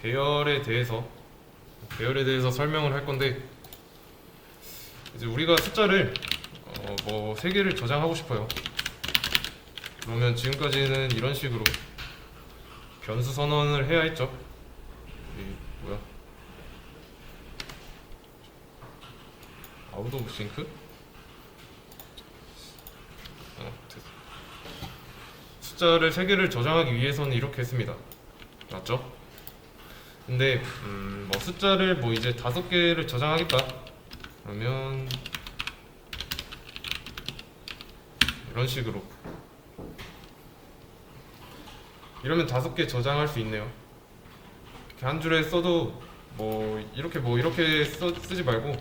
배열에 대해서 설명을 할 건데, 이제 우리가 숫자를 뭐 3개를 저장하고 싶어요. 그러면 지금까지는 이런 식으로 변수 선언을 해야 했죠. 이 뭐야? 아웃 오브 싱크? 됐어. 숫자를 3개를 저장하기 위해서는 이렇게 했습니다. 맞죠? 근데 뭐 숫자를 뭐 이제 5개를 저장하겠다. 그러면 이런 식으로 이러면 5개 저장할 수 있네요. 이렇게 한 줄에 써도 이렇게 쓰지 말고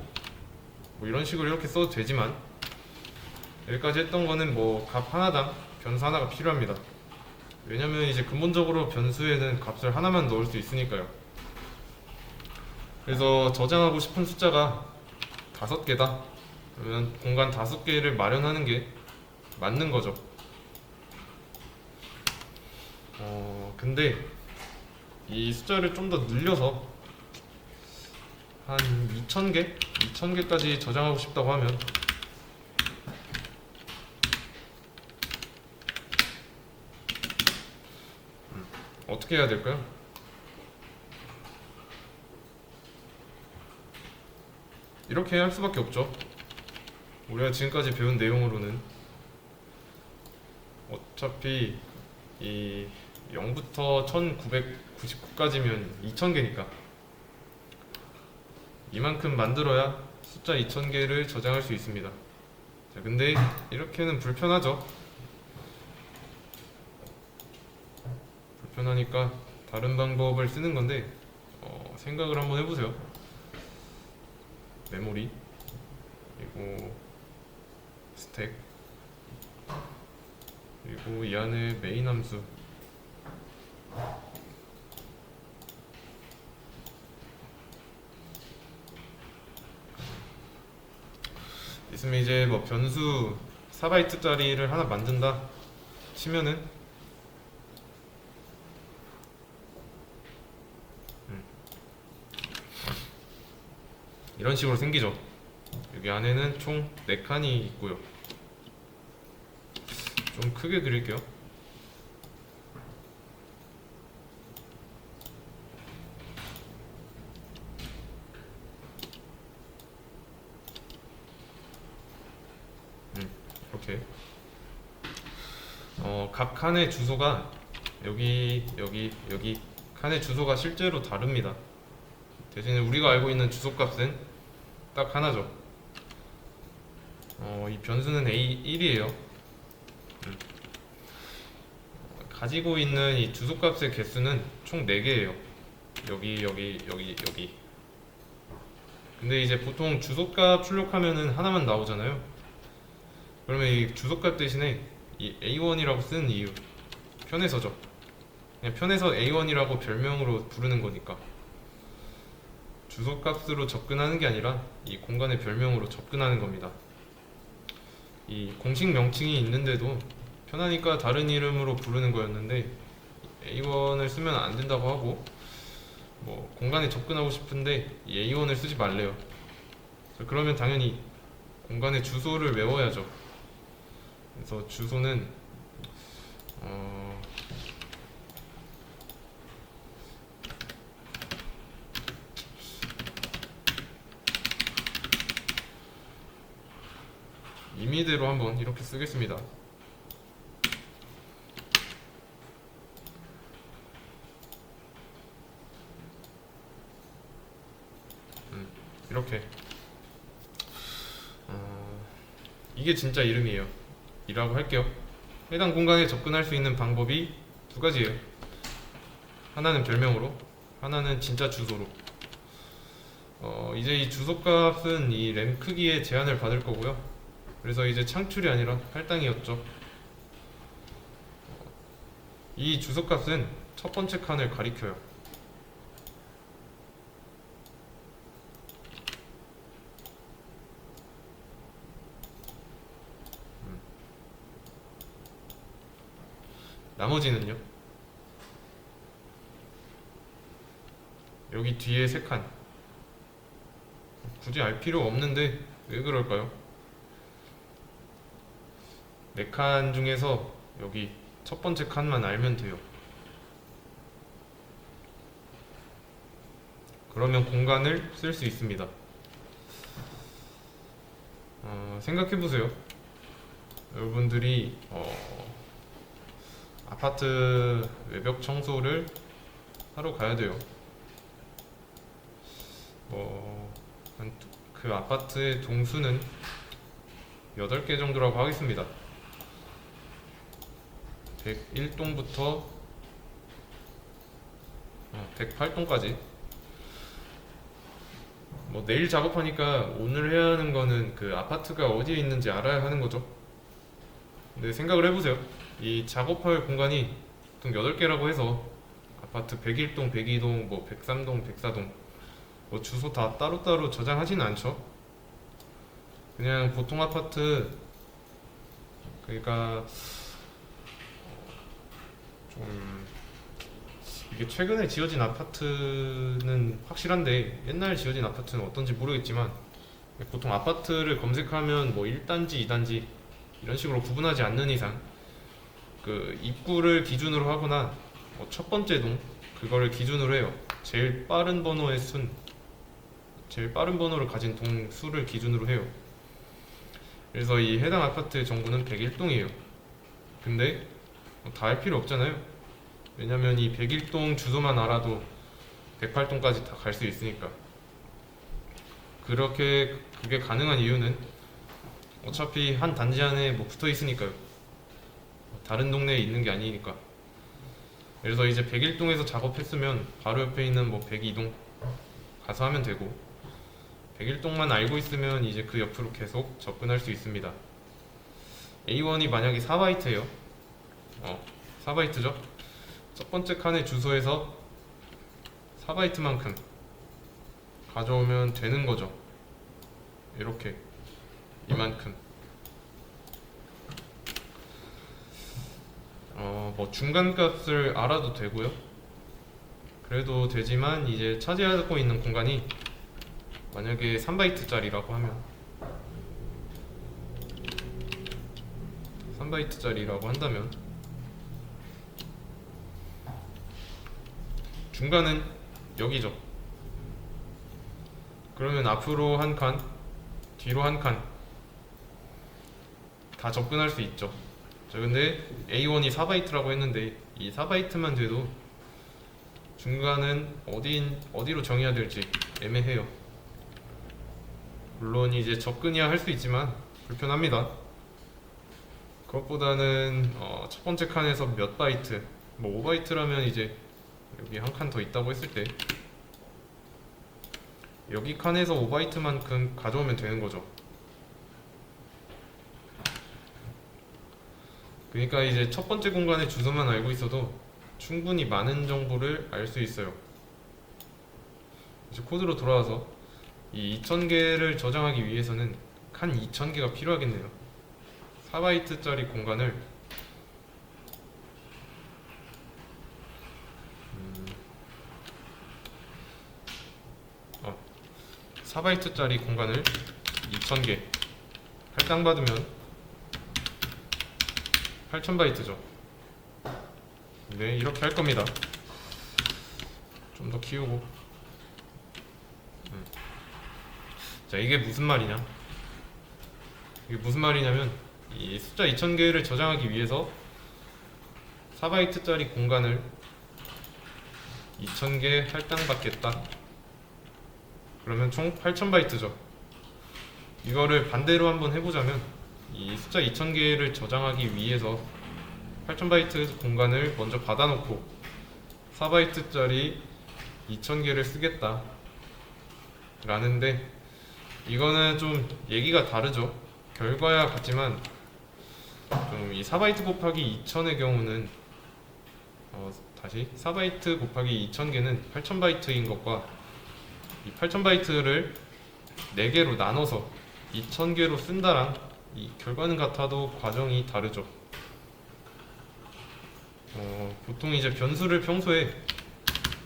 뭐 이런 식으로 이렇게 써도 되지만, 여기까지 했던 거는 뭐 값 하나당 변수 하나가 필요합니다. 왜냐면 이제 근본적으로 변수에는 값을 하나만 넣을 수 있으니까요. 그래서 저장하고 싶은 숫자가 5개다. 그러면 공간 5개를 마련하는 게 맞는 거죠. 근데 이 숫자를 좀 더 늘려서 한 2000개? 2000개까지 저장하고 싶다고 하면 어떻게 해야 될까요? 이렇게 할 수밖에 없죠. 우리가 지금까지 배운 내용으로는 어차피 이 0부터 1999까지면 2000개니까 이만큼 만들어야 숫자 2000개를 저장할 수 있습니다. 자, 근데 이렇게는 불편하죠. 불편하니까 다른 방법을 쓰는 건데, 생각을 한번 해보세요. 메모리, 그리고 스택, 그리고 이 안에 메인 함수, 있으면 이제 뭐 변수 4바이트짜리를 하나 만든다 치면은 이런 식으로 생기죠. 여기 안에는 총 4칸이 있고요. 좀 크게 그릴게요. 이렇게 각 칸의 주소가 여기 칸의 주소가 실제로 다릅니다. 대신에 우리가 알고 있는 주소값은 딱 하나죠. 이 변수는 A1이에요. 가지고 있는 이 주소값의 개수는 총 4개예요. 여기. 근데 이제 보통 주소값 출력하면은 하나만 나오잖아요. 그러면 이 주소값 대신에 이 A1이라고 쓰는 이유, 편해서죠. 그냥 편해서 A1이라고 별명으로 부르는 거니까. 주소값으로 접근하는 게 아니라 이 공간의 별명으로 접근하는 겁니다. 이 공식 명칭이 있는데도 편하니까 다른 이름으로 부르는 거였는데, A1을 쓰면 안 된다고 하고, 뭐 공간에 접근하고 싶은데 이 A1을 쓰지 말래요. 그러면 당연히 공간의 주소를 외워야죠. 그래서 주소는 2미대로 한번 이렇게 쓰겠습니다. 이렇게 이게 진짜 이름이에요. 이라고 할게요. 해당 공간에 접근할 수 있는 방법이 2가지예요. 하나는 별명으로, 하나는 진짜 주소로. 이제 이 주소값은 이 램 크기에 제한을 받을 거고요. 그래서 이제 창출이 아니라 할당이었죠. 이 주소값은 첫 번째 칸을 가리켜요. 나머지는요? 여기 뒤에 3칸. 굳이 알 필요 없는데 왜 그럴까요? 4칸 중에서 여기 첫 번째 칸만 알면 돼요. 그러면 공간을 쓸 수 있습니다. 생각해보세요. 여러분들이 아파트 외벽 청소를 하러 가야 돼요. 그 아파트의 동수는 8개 정도라고 하겠습니다. 101동부터 108동까지. 내일 작업하니까 오늘 해야 하는 거는 그 아파트가 어디에 있는지 알아야 하는 거죠. 근데 생각을 해보세요. 이 작업할 공간이 보통 8개라고 해서 아파트 101동, 102동, 103동, 104동 주소 다 따로따로 저장하지는 않죠. 그냥 보통 아파트, 그러니까 좀 이게 최근에 지어진 아파트는 확실한데 옛날 지어진 아파트는 어떤지 모르겠지만, 보통 아파트를 검색하면 1단지, 2단지 이런 식으로 구분하지 않는 이상 그 입구를 기준으로 하거나 첫 번째 동 그거를 기준으로 해요. 제일 빠른 번호의 순, 제일 빠른 번호를 가진 동 수를 기준으로 해요. 그래서 이 해당 아파트의 정보는 101동이에요. 근데 다 할 필요 없잖아요. 왜냐면 이 101동 주소만 알아도 108동까지 다 갈 수 있으니까. 그게 가능한 이유는 어차피 한 단지 안에 붙어 있으니까요. 다른 동네에 있는 게 아니니까. 그래서 이제 101동에서 작업했으면 바로 옆에 있는 102동 가서 하면 되고, 101동만 알고 있으면 이제 그 옆으로 계속 접근할 수 있습니다. A1이 만약에 4바이트예요. 4바이트죠. 첫 번째 칸의 주소에서 4바이트만큼 가져오면 되는 거죠. 이렇게 이만큼. 중간값을 알아도 되고요. 그래도 되지만 이제 차지하고 있는 공간이 만약에 3바이트짜리라고 하면 3바이트짜리라고 한다면 중간은 여기죠. 그러면 앞으로 한 칸, 뒤로 한 칸 다 접근할 수 있죠. 자, 근데 A1이 4바이트라고 했는데 이 4바이트만 돼도 중간은 어디로 정해야 될지 애매해요. 물론 이제 접근이야 할 수 있지만 불편합니다. 그것보다는 첫 번째 칸에서 몇 바이트, 5바이트라면 이제 여기 한 칸 더 있다고 했을 때 여기 칸에서 5바이트만큼 가져오면 되는 거죠. 그러니까 이제 첫 번째 공간의 주소만 알고 있어도 충분히 많은 정보를 알 수 있어요. 이제 코드로 돌아와서 이 2000개를 저장하기 위해서는 칸 2000개가 필요하겠네요. 4바이트짜리 공간을 4바이트짜리 공간을 2000개 할당받으면 8000바이트죠. 네, 이렇게 할 겁니다. 좀 더 키우고. 자, 이게 무슨 말이냐? 이게 무슨 말이냐면 이 숫자 2000개를 저장하기 위해서 4바이트짜리 공간을 2000개 할당받겠다. 그러면 총 8000바이트죠. 이거를 반대로 한번 해보자면 이 숫자 2000개를 저장하기 위해서 8000바이트 공간을 먼저 받아놓고 4바이트짜리 2000개를 쓰겠다 라는데, 이거는 좀 얘기가 다르죠. 결과야 같지만 좀 이 4바이트 곱하기 2000의 경우는 다시 4바이트 곱하기 2000개는 8000바이트인 것과 이 8000바이트를 4개로 나눠서 2000개로 쓴다랑 이 결과는 같아도 과정이 다르죠. 보통 이제 변수를 평소에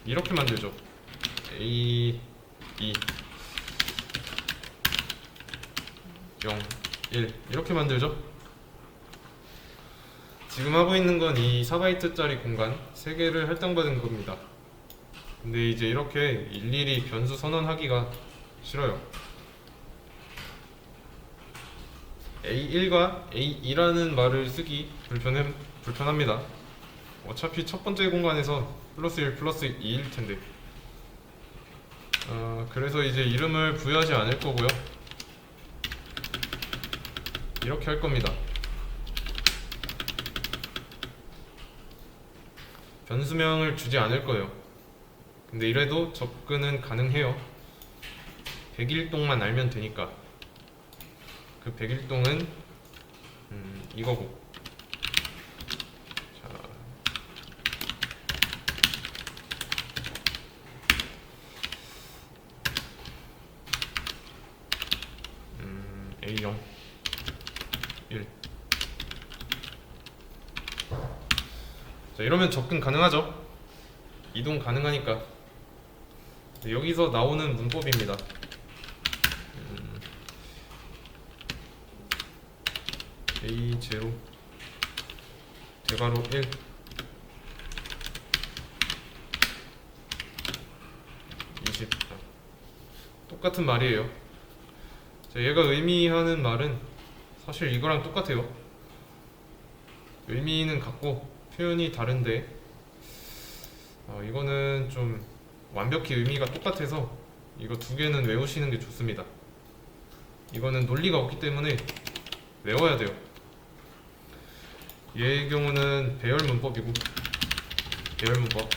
이렇게 만들죠. A 2 0 1 이렇게 만들죠. 지금 하고 있는 건 이 4바이트짜리 공간 3개를 할당받은 겁니다. 근데 이제 이렇게 일일이 변수 선언하기가 싫어요. A1과 A2라는 말을 쓰기 불편합니다. 어차피 첫 번째 공간에서 플러스 1 플러스 2일 텐데. 그래서 이제 이름을 부여하지 않을 거고요. 이렇게 할 겁니다. 변수명을 주지 않을 거예요. 근데 이래도 접근은 가능해요. 101동만 알면 되니까. 그 101동은 이거고. 자, A0 1. 자, 이러면 접근 가능하죠? 이동 가능하니까. 여기서 나오는 문법입니다. A0 대괄호 1 20. 똑같은 말이에요. 자, 얘가 의미하는 말은 사실 이거랑 똑같아요. 의미는 같고 표현이 다른데 이거는 좀 완벽히 의미가 똑같아서 이거 2개는 외우시는 게 좋습니다. 이거는 논리가 없기 때문에 외워야 돼요. 얘의 경우는 배열 문법이고 배열 문법.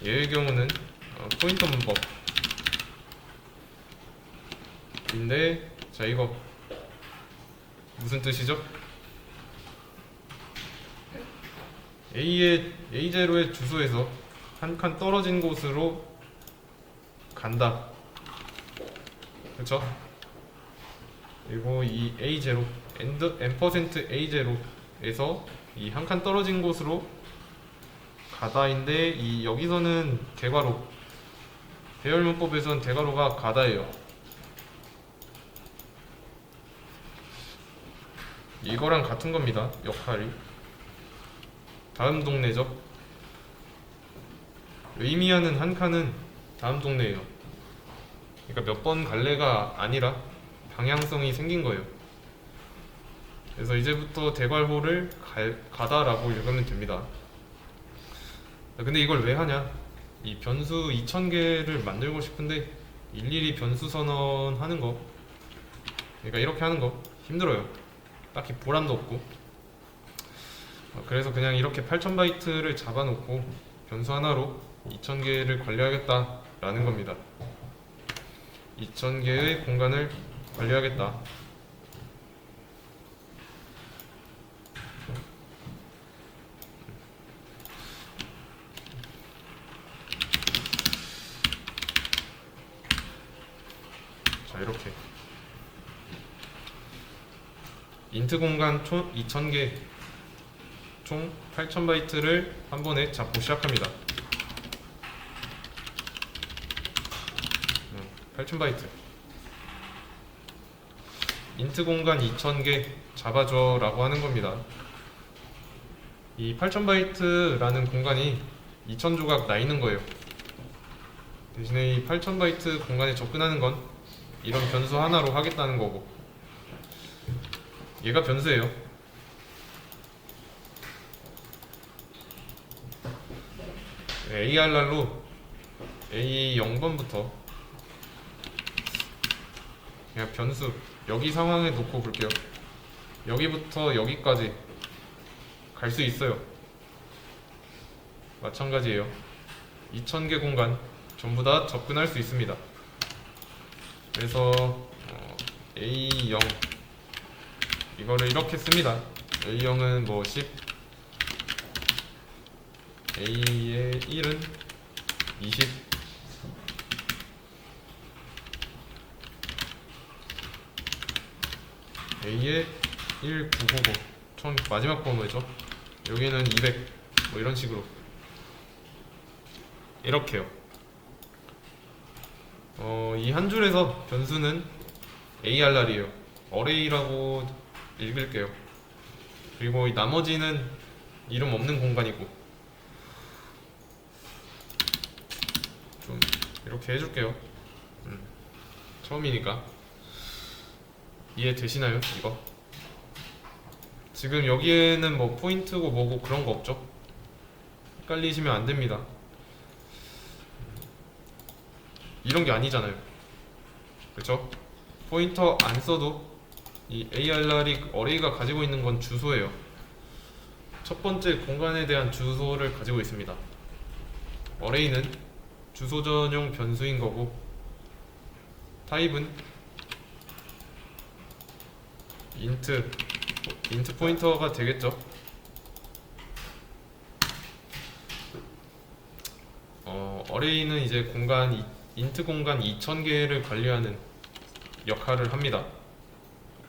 얘의 경우는 포인터 문법인데, 자, 이거 무슨 뜻이죠? A0의 주소에서 한 칸 떨어진 곳으로 간다. 그쵸? 그리고 이 A0 %A0에서 이 한 칸 떨어진 곳으로 가다인데, 이 여기서는 대괄호, 배열문법에서는 대괄호가 가다예요. 이거랑 같은 겁니다. 역할이 다음 동네죠. 의미하는 한 칸은 다음 동네예요. 그러니까 몇 번 갈래가 아니라 방향성이 생긴 거예요. 그래서 이제부터 대괄호를 가다라고 읽으면 됩니다. 근데 이걸 왜 하냐? 이 변수 2000개를 만들고 싶은데 일일이 변수 선언하는 거, 그러니까 이렇게 하는 거 힘들어요. 딱히 보람도 없고. 그래서 그냥 이렇게 8000바이트를 잡아놓고 변수 하나로 2000개를 관리하겠다라는 겁니다. 2000개의 공간을 관리하겠다. 자, 이렇게 인트 공간 총 2000개, 총 8000바이트를 한 번에 잡고 시작합니다. 8000바이트. 인트 공간 2000개 잡아줘 라고 하는 겁니다. 이 8000바이트라는 공간이 2000조각 나 있는 거예요. 대신에 이 8000바이트 공간에 접근하는 건 이런 변수 하나로 하겠다는 거고, 얘가 변수예요. AR랄로 A0번부터 그냥 변수, 여기 상황에 놓고 볼게요. 여기부터 여기까지 갈 수 있어요. 마찬가지예요. 2000개 공간 전부 다 접근할 수 있습니다. 그래서 A0 이거를 이렇게 씁니다. A0은 뭐 10, A의 1은 20, A의 1999, 총 마지막 번호죠. 여기는 200, 뭐 이런 식으로. 이렇게요. 이 한 줄에서 변수는 ARR이에요. 어레이라고 읽을게요. 그리고 이 나머지는 이름 없는 공간이고, 좀 이렇게 해줄게요. 처음이니까 이해되시나요? 이거 지금 여기에는 뭐 포인트고 뭐고 그런 거 없죠? 헷갈리시면 안 됩니다. 이런 게 아니잖아요. 그쵸? 포인터 안 써도 이 ARR이 어레이가 가지고 있는 건 주소예요. 첫 번째 공간에 대한 주소를 가지고 있습니다. 어레이는 주소 전용 변수인 거고, 타입은 인트 포인터가 되겠죠. 어레이는 이제 인트 공간 2000개를 관리하는 역할을 합니다.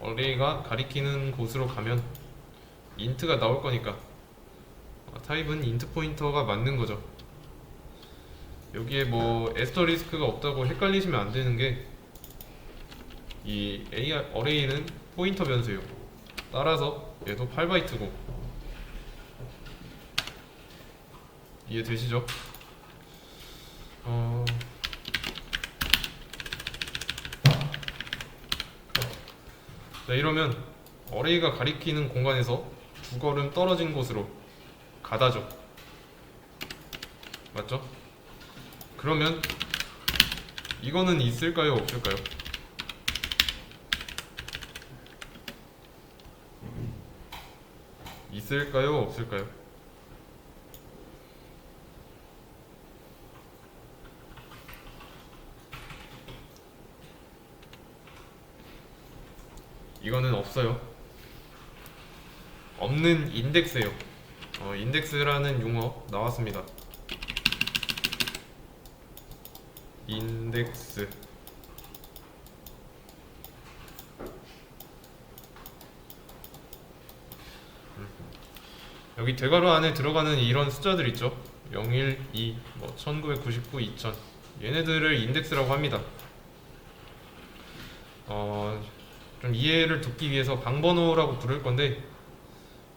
어레이가 가리키는 곳으로 가면 인트가 나올 거니까 타입은 인트 포인터가 맞는 거죠. 여기에 뭐 에스터리스크가 없다고 헷갈리시면 안 되는 게, 이 어레이는 포인터 변수예요. 따라서 얘도 8바이트고, 이해되시죠? 네, 이러면 어레이가 가리키는 공간에서 두 걸음 떨어진 곳으로 가다죠. 맞죠? 그러면 이거는 있을까요? 없을까요? 있을까요? 없을까요? 이거는 없어요. 없는 인덱스예요. 인덱스라는 용어 나왔습니다. 인덱스. 여기 대괄호 안에 들어가는 이런 숫자들 있죠? 0, 1, 2, 1999, 2000. 얘네들을 인덱스라고 합니다. 좀 이해를 돕기 위해서 방번호라고 부를 건데,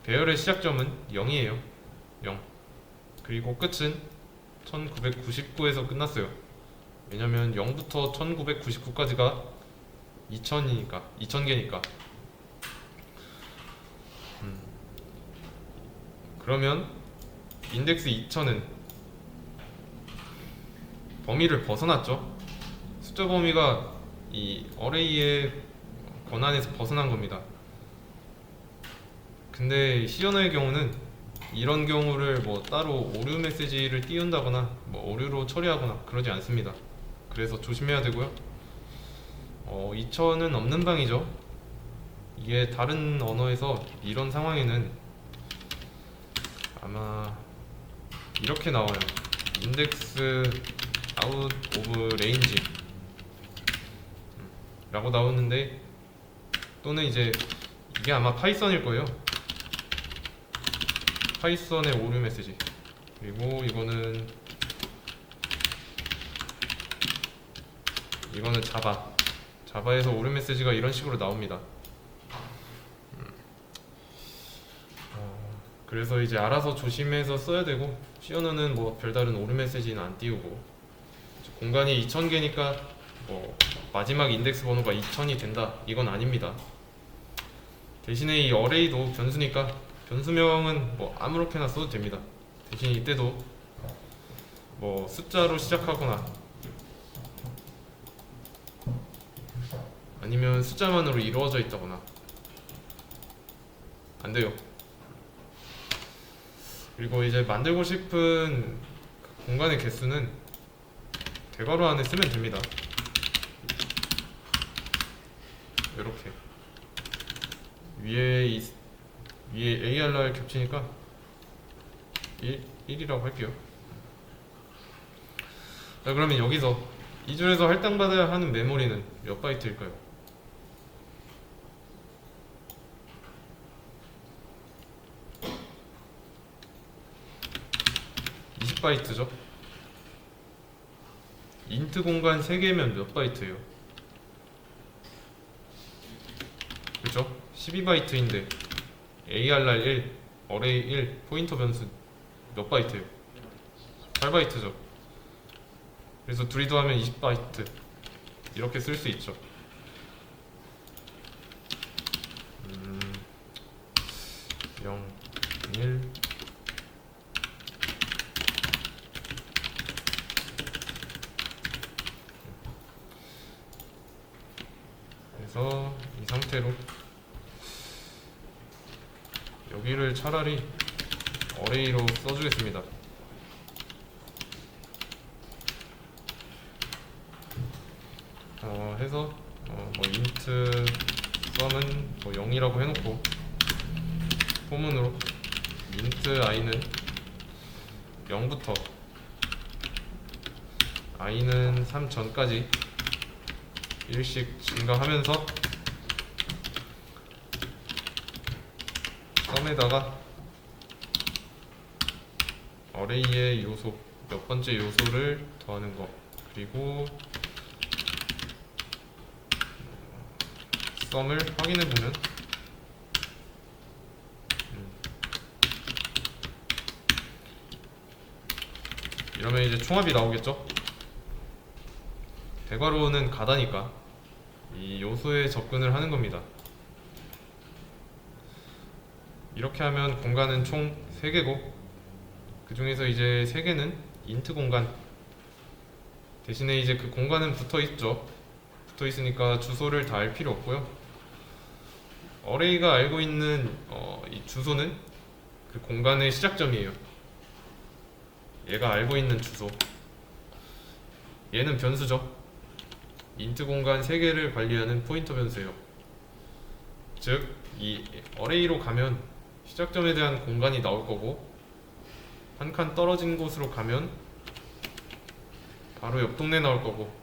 배열의 시작점은 0이에요. 0. 그리고 끝은 1999에서 끝났어요. 왜냐면 0부터 1999까지가 2000개니까. 그러면 인덱스 2000은 범위를 벗어났죠. 숫자 범위가 이 어레이의 권한에서 벗어난 겁니다. 근데 시연어의 경우는 이런 경우를 뭐 따로 오류 메시지를 띄운다거나 뭐 오류로 처리하거나 그러지 않습니다. 그래서 조심해야 되고요. 2000은 없는 방이죠. 이게 다른 언어에서 이런 상황에는 아마 이렇게 나와요. 인덱스 아웃 오브 레인지 라고 나오는데, 또는 이제 이게 아마 파이썬일 거예요. 파이썬의 오류 메시지. 그리고 이거는 자바에서 오류 메시지가 이런 식으로 나옵니다. 그래서 이제 알아서 조심해서 써야 되고, 시언어는 뭐 별다른 오류 메시지는 안 띄우고, 공간이 2000개니까 뭐 마지막 인덱스 번호가 2000이 된다, 이건 아닙니다. 대신에 이 어레이도 변수니까 변수명은 뭐 아무렇게나 써도 됩니다. 대신 이때도 뭐 숫자로 시작하거나 아니면 숫자만으로 이루어져 있다거나 안 돼요. 그리고 이제 만들고 싶은 공간의 개수는 대괄호 안에 쓰면 됩니다. 이렇게 위에 ARR 겹치니까 1이라고 할게요. 자, 그러면 여기서 이 줄에서 할당받아야 하는 메모리는 몇 바이트일까요? 20바이트죠. 인트 공간 3개면 몇 바이트예요? 그죠? 12바이트인데 ARR 1, 어레이 1, 포인터 변수 몇 바이트예요? 8바이트죠. 그래서 둘이 더하면 20바이트 이렇게 쓸 수 있죠. 0, 1 그래서 이 상태로 여기를 차라리 어레이로 써주겠습니다. 해서 뭐 인트 썸은 뭐 0이라고 해놓고 포문으로 인트 i는 0부터 i는 3 전까지 1씩 증가하면서 썸에다가 어레이의 요소 몇 번째 요소를 더하는 거, 그리고 썸을 확인해 보면 이러면 이제 총합이 나오겠죠? 대괄호는 가다니까 이 요소에 접근을 하는 겁니다. 이렇게 하면 공간은 총 3개고 그 중에서 이제 3개는 인트 공간, 대신에 이제 그 공간은 붙어있죠. 붙어있으니까 주소를 다 알 필요 없고요. 어레이가 알고 있는 이 주소는 그 공간의 시작점이에요. 얘가 알고 있는 주소, 얘는 변수죠. 인트 공간 3개를 관리하는 포인터 변수예요. 즉, 이 어레이로 가면 시작점에 대한 공간이 나올 거고, 한 칸 떨어진 곳으로 가면 바로 옆 동네 나올 거고,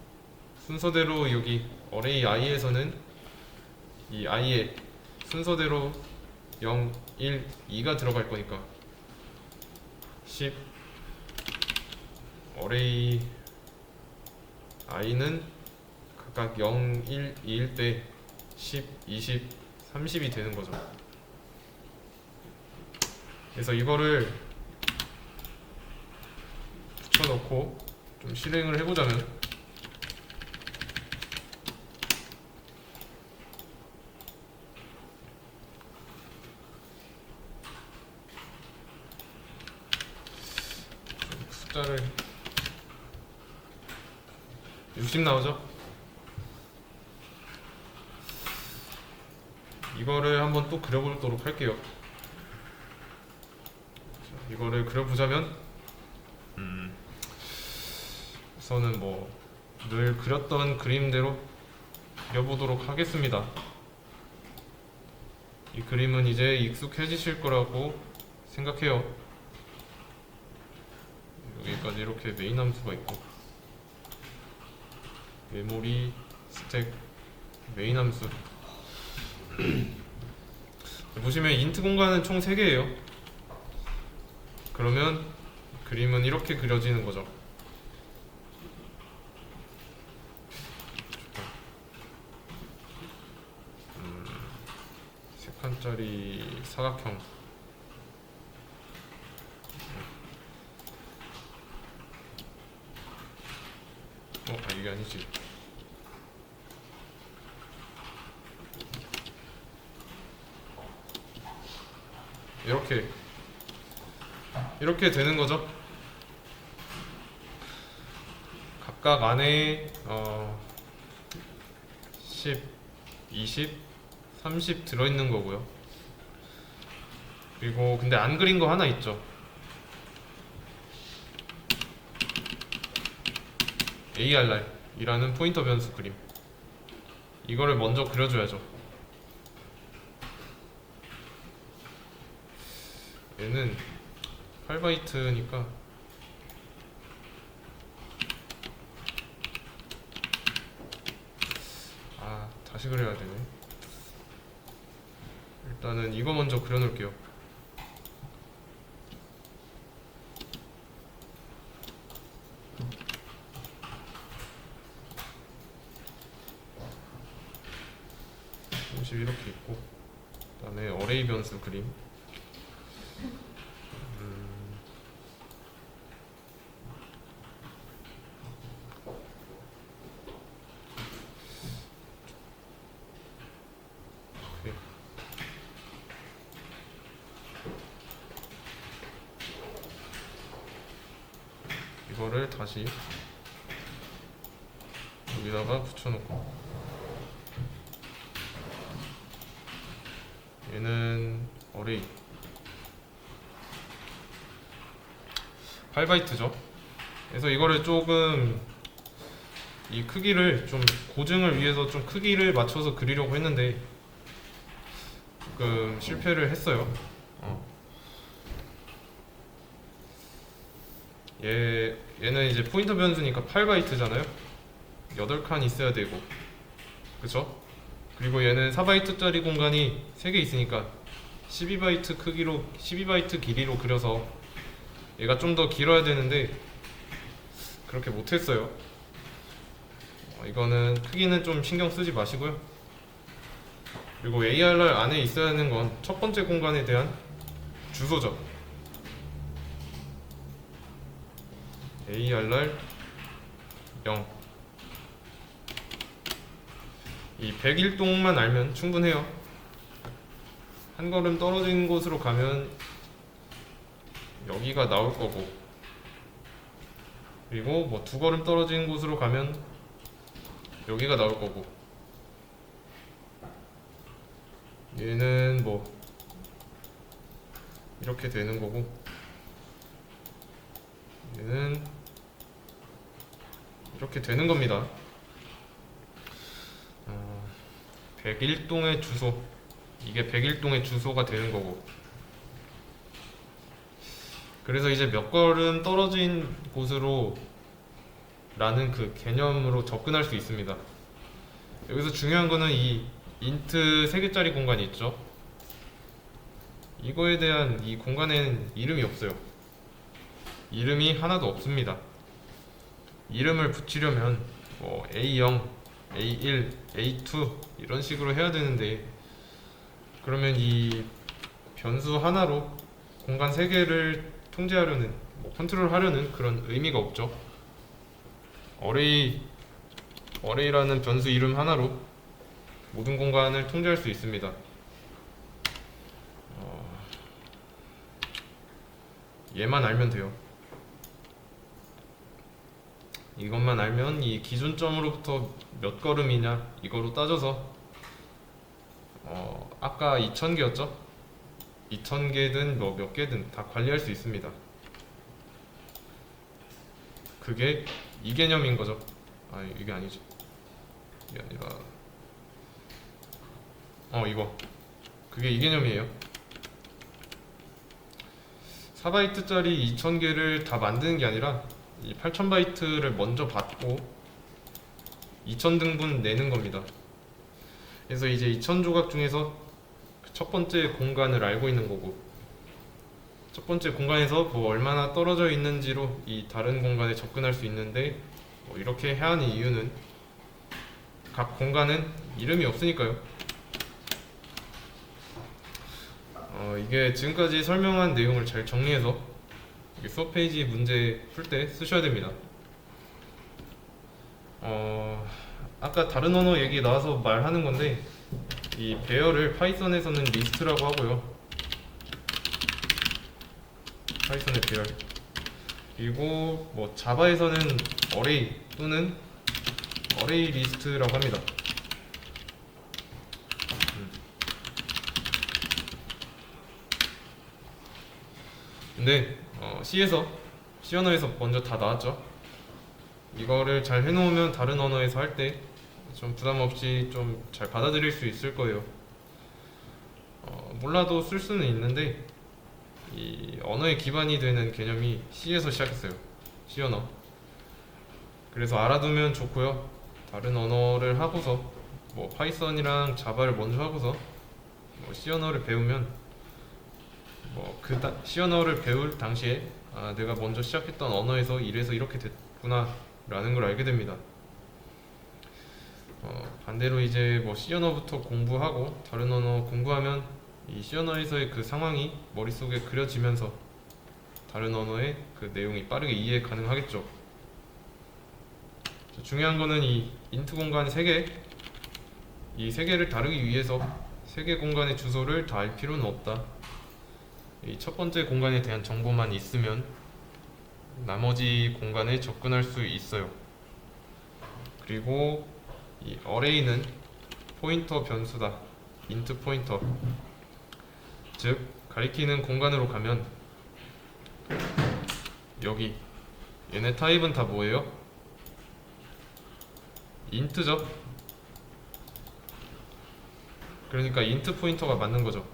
순서대로 여기 어레이 i에서는 이 i에 순서대로 0, 1, 2가 들어갈 거니까 10 어레이 i는 각각 0, 1, 2일 때 10, 20, 30이 되는 거죠. 그래서 이거를 붙여넣고 좀 실행을 해보자면 숫자를 60 나오죠? 이거를 한번 또 그려보도록 할게요. 이거를 그려보자면 우선은 뭐 늘 그렸던 그림대로 그려보도록 하겠습니다. 이 그림은 이제 익숙해지실 거라고 생각해요. 여기까지 이렇게 메인 함수가 있고 메모리, 스택, 메인 함수 보시면 인트 공간은 총 3개예요. 그러면 그림은 이렇게 그려지는 거죠. 세 칸짜리 사각형, 이게 아니지. 이렇게 되는 거죠. 각각 안에 10, 20, 30 들어있는 거고요. 그리고 근데 안 그린 거 하나 있죠. ARR 이라는 포인터 변수 그림, 이거를 먼저 그려줘야죠. 얘는 8바이트니까 다시 그려야 되네. 일단은 이거 먼저 그려놓을게요. 방식이 이렇게 있고, 그 다음에 어레이 변수 그림. 오케이. 이거를 다시 여기다가 붙여놓고, 얘는 어레이 8바이트죠. 그래서 이거를 조금 이 크기를 좀 고증을 위해서 좀 크기를 맞춰서 그리려고 했는데 조금 실패를 했어요. 얘는 이제 포인터 변수니까 8바이트잖아요. 8칸 있어야 되고, 그쵸? 그리고 얘는 4바이트짜리 공간이 3개 있으니까 12바이트 크기로 12바이트 길이로 그려서 얘가 좀 더 길어야 되는데 그렇게 못했어요. 이거는 크기는 좀 신경 쓰지 마시고요. 그리고 ARR 안에 있어야 하는 건 첫 번째 공간에 대한 주소죠. ARR 0. 이 101동만 알면 충분해요. 한 걸음 떨어진 곳으로 가면 여기가 나올 거고, 그리고 뭐 2걸음 떨어진 곳으로 가면 여기가 나올 거고, 얘는 뭐 이렇게 되는 거고, 얘는 이렇게 되는 겁니다. 101동의 주소, 이게 101동의 주소가 되는 거고, 그래서 이제 몇 걸음 떨어진 곳으로 라는 그 개념으로 접근할 수 있습니다. 여기서 중요한 거는 이 인트 3개짜리 공간이 있죠. 이거에 대한 이 공간에는 이름이 없어요. 이름이 하나도 없습니다. 이름을 붙이려면 뭐 A0, A1, A2 이런 식으로 해야 되는데, 그러면 이 변수 하나로 공간 3개를 통제하려는, 컨트롤하려는 그런 의미가 없죠. 어레이라는 변수 이름 하나로 모든 공간을 통제할 수 있습니다. 얘만 알면 돼요. 이것만 알면 이 기준점으로부터 몇 걸음이냐 이거로 따져서 아까 2000개였죠? 2000개든 뭐 몇 개든 다 관리할 수 있습니다. 그게 이 개념인 거죠. 이게 아니지. 이게 아니라 이거. 그게 이 개념이에요. 4바이트짜리 2000개를 다 만드는 게 아니라 이 8000바이트를 먼저 받고 2000등분 내는 겁니다. 그래서 이제 2000조각 중에서 첫 번째 공간을 알고 있는 거고, 첫 번째 공간에서 뭐 얼마나 떨어져 있는지로 이 다른 공간에 접근할 수 있는데, 이렇게 해야 하는 이유는 각 공간은 이름이 없으니까요. 이게 지금까지 설명한 내용을 잘 정리해서 수업 페이지 문제 풀 때 쓰셔야 됩니다. 아까 다른 언어 얘기 나와서 말하는 건데, 이 배열을 파이썬에서는 리스트라고 하고요. 파이썬의 배열. 그리고 뭐 자바에서는 어레이 또는 어레이 리스트라고 합니다. 근데 C 언어에서 먼저 다 나왔죠. 이거를 잘 해놓으면 다른 언어에서 할 때 좀 부담 없이 좀 잘 받아들일 수 있을 거예요. 몰라도 쓸 수는 있는데 이 언어의 기반이 되는 개념이 C에서 시작했어요. C 언어. 그래서 알아두면 좋고요. 다른 언어를 하고서 뭐 파이썬이랑 자바를 먼저 하고서 뭐 C 언어를 배우면 C 언어를 배울 당시에 내가 먼저 시작했던 언어에서 이래서 이렇게 됐구나 라는 걸 알게 됩니다. 반대로 이제 뭐 C 언어부터 공부하고 다른 언어 공부하면 이 C 언어에서의 그 상황이 머릿속에 그려지면서 다른 언어의 그 내용이 빠르게 이해 가능하겠죠. 중요한 거는 이 인트 공간 3개, 이 3개를 다루기 위해서 3개 공간의 주소를 다 알 필요는 없다. 이 첫 번째 공간에 대한 정보만 있으면 나머지 공간에 접근할 수 있어요. 그리고 이 어레이는 포인터 변수다. 인트 포인터. 즉 가리키는 공간으로 가면 여기 얘네 타입은 다 뭐예요? 인트죠. 그러니까 인트 포인터가 맞는 거죠.